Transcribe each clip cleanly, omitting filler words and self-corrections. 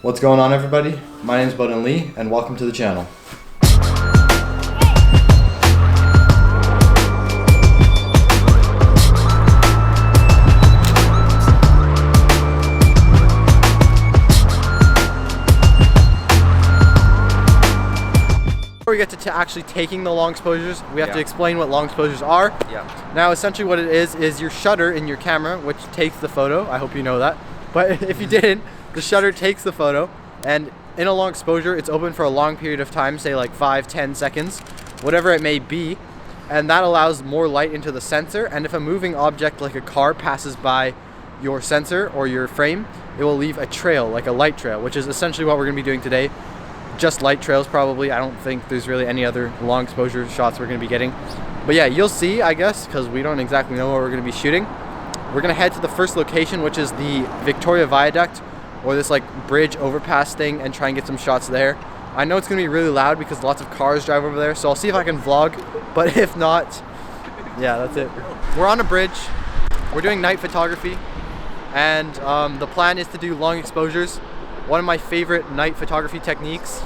What's going on, everybody? My name is Bowden Lee and welcome to the channel. Before we get to actually taking the long exposures, we have to explain what long exposures are. Now essentially what it is your shutter in your camera which takes the photo. I hope you know that. But if you didn't, the shutter takes the photo, and in a long exposure it's open for a long period of time, say like 5-10 seconds, whatever it may be, and that allows more light into the sensor. And if a moving object like a car passes by your sensor or your frame, it will leave a trail, like a light trail, which is essentially what we're going to be doing today. Just light trails probably. I don't think there's really any other long exposure shots we're going to be getting. But yeah, you'll see, I guess, because we don't exactly know what we're going to be shooting. We're going to head to the first location, which is the Victoria Viaduct, or this like bridge overpass thing, and try and get some shots there. I know it's going to be really loud because lots of cars drive over there, so I'll see if I can vlog, but if not, yeah, that's it. We're on a bridge. We're doing night photography, and the plan is to do long exposures. One of my favorite night photography techniques.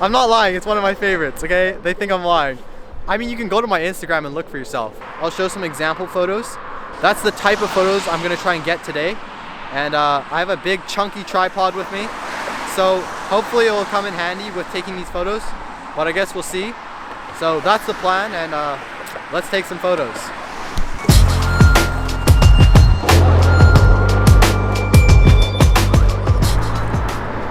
I'm not lying, it's one of my favorites, okay? They think I'm lying. I mean, you can go to my Instagram and look for yourself. I'll show some example photos. That's the type of photos I'm gonna try and get today. And I have a big chunky tripod with me, so hopefully it will come in handy with taking these photos, but I guess we'll see. So that's the plan, and let's take some photos.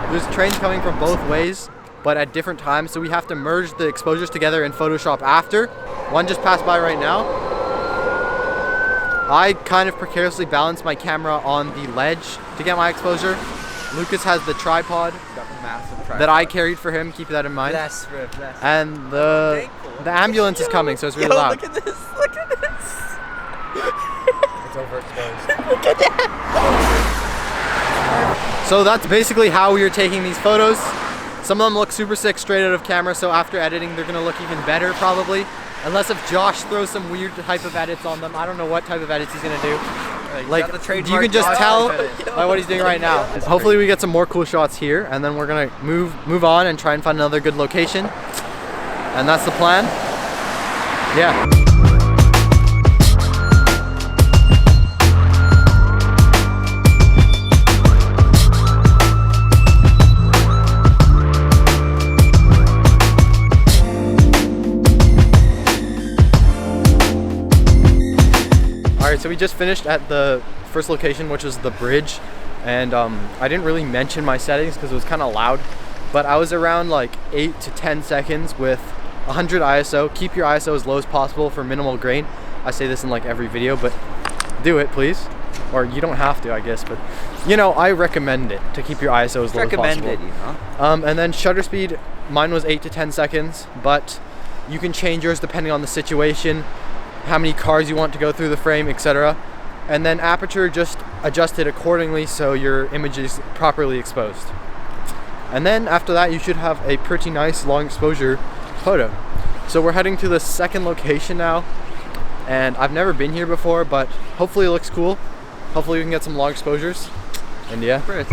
There's trains coming from both ways, but at different times, so we have to merge the exposures together in Photoshop after. One just passed by right now. I kind of precariously balance my camera on the ledge to get my exposure. Lucas has the tripod, that I carried for him, keep that in mind. Bless. And the ambulance is coming, so it's really loud. Look at this, look at this. It's overexposed. Look at that. So that's basically how we are taking these photos. Some of them look super sick straight out of camera, so after editing they're gonna look even better probably. Unless if Josh throws some weird type of edits on them. I don't know what type of edits he's gonna do. Like, you can just tell by what he's doing right now. Hopefully we get some more cool shots here, and then we're gonna move on and try and find another good location. And that's the plan. Yeah. Alright, so we just finished at the first location, which was the bridge, and I didn't really mention my settings because it was kind of loud, but I was around like 8 to 10 seconds with 100 ISO. Keep your ISO as low as possible for minimal grain. I say this in like every video, but do it please. Or you don't have to, I guess, but you know, I recommend it to keep your ISO as low as possible. You know? And then shutter speed, mine was 8 to 10 seconds, but you can change yours depending on the situation, how many cars you want to go through the frame, etc. And then aperture, just adjust it accordingly so your image is properly exposed. And then after that you should have a pretty nice long exposure photo. So we're heading to the second location now, and I've never been here before, but hopefully it looks cool. Hopefully we can get some long exposures. And yeah. Great.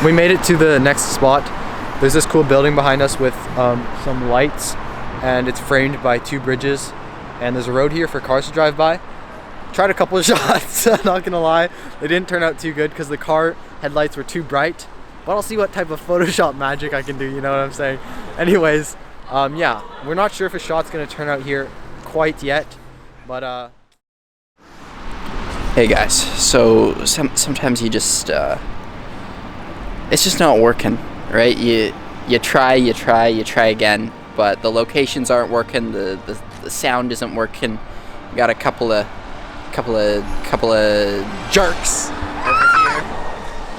We made it to the next spot. There's this cool building behind us with some lights, and it's framed by two bridges, and there's a road here for cars to drive by. Tried a couple of shots, not gonna lie. They didn't turn out too good because the car headlights were too bright, but I'll see what type of Photoshop magic I can do, you know what I'm saying? Anyways, yeah, we're not sure if a shot's gonna turn out here quite yet, but Hey guys, so sometimes you just it's just not working, right? You try again, but the locations aren't working, the sound isn't working. We got a couple of jerks over here,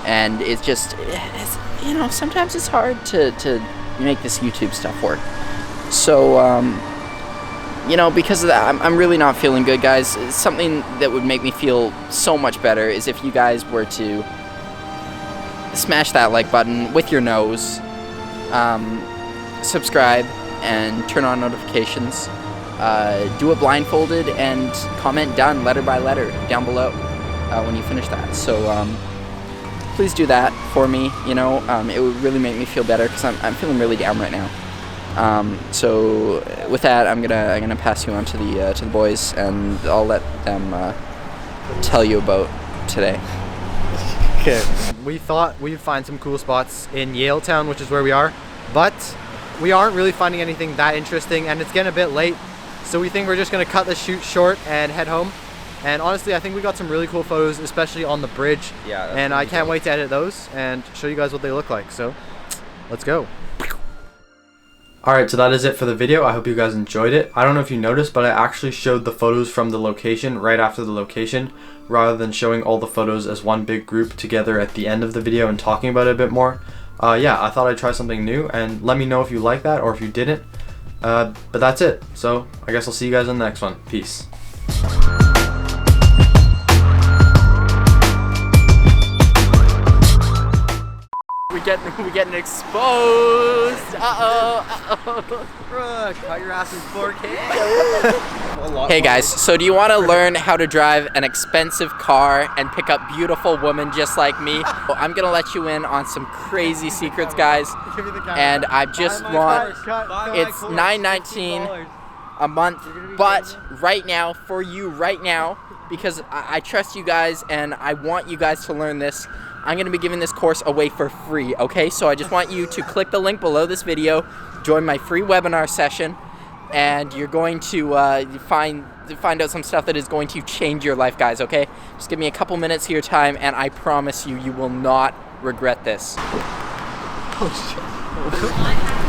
and it's you know, sometimes it's hard to make this YouTube stuff work. So you know, because of that, I'm really not feeling good, guys. Something that would make me feel so much better is if you guys were to smash that like button with your nose, subscribe, and turn on notifications. Do it blindfolded and comment done letter by letter down below when you finish that. So please do that for me. You know, it would really make me feel better because I'm feeling really down right now. So with that, I'm gonna pass you on to the boys, and I'll let them tell you about today. Okay. We thought we'd find some cool spots in Yaletown, which is where we are, but we aren't really finding anything that interesting, and it's getting a bit late. So we think we're just gonna cut the shoot short and head home. And honestly, I think we got some really cool photos, especially on the bridge. Yeah. And I can't wait to edit those and show you guys what they look like. So let's go. Alright, so that is it for the video. I hope you guys enjoyed it. I don't know if you noticed, but I actually showed the photos from the location right after the location, rather than showing all the photos as one big group together at the end of the video and talking about it a bit more. Yeah, I thought I'd try something new, and let me know if you like that or if you didn't. But that's it. So I guess I'll see you guys in the next one. Peace. We getting exposed. Cut your ass in 4K. Hey guys, so do you want to learn how to drive an expensive car and pick up beautiful women just like me? Well, I'm gonna let you in on some crazy secrets, guys. And I just want, it's $9.19 a month, but right now, for you right now, because I trust you guys and I want you guys to learn this, I'm going to be giving this course away for free, okay? So I just want you to click the link below this video, join my free webinar session, and you're going to find out some stuff that is going to change your life, guys, okay? Just give me a couple minutes of your time, and I promise you, you will not regret this. Oh, shit.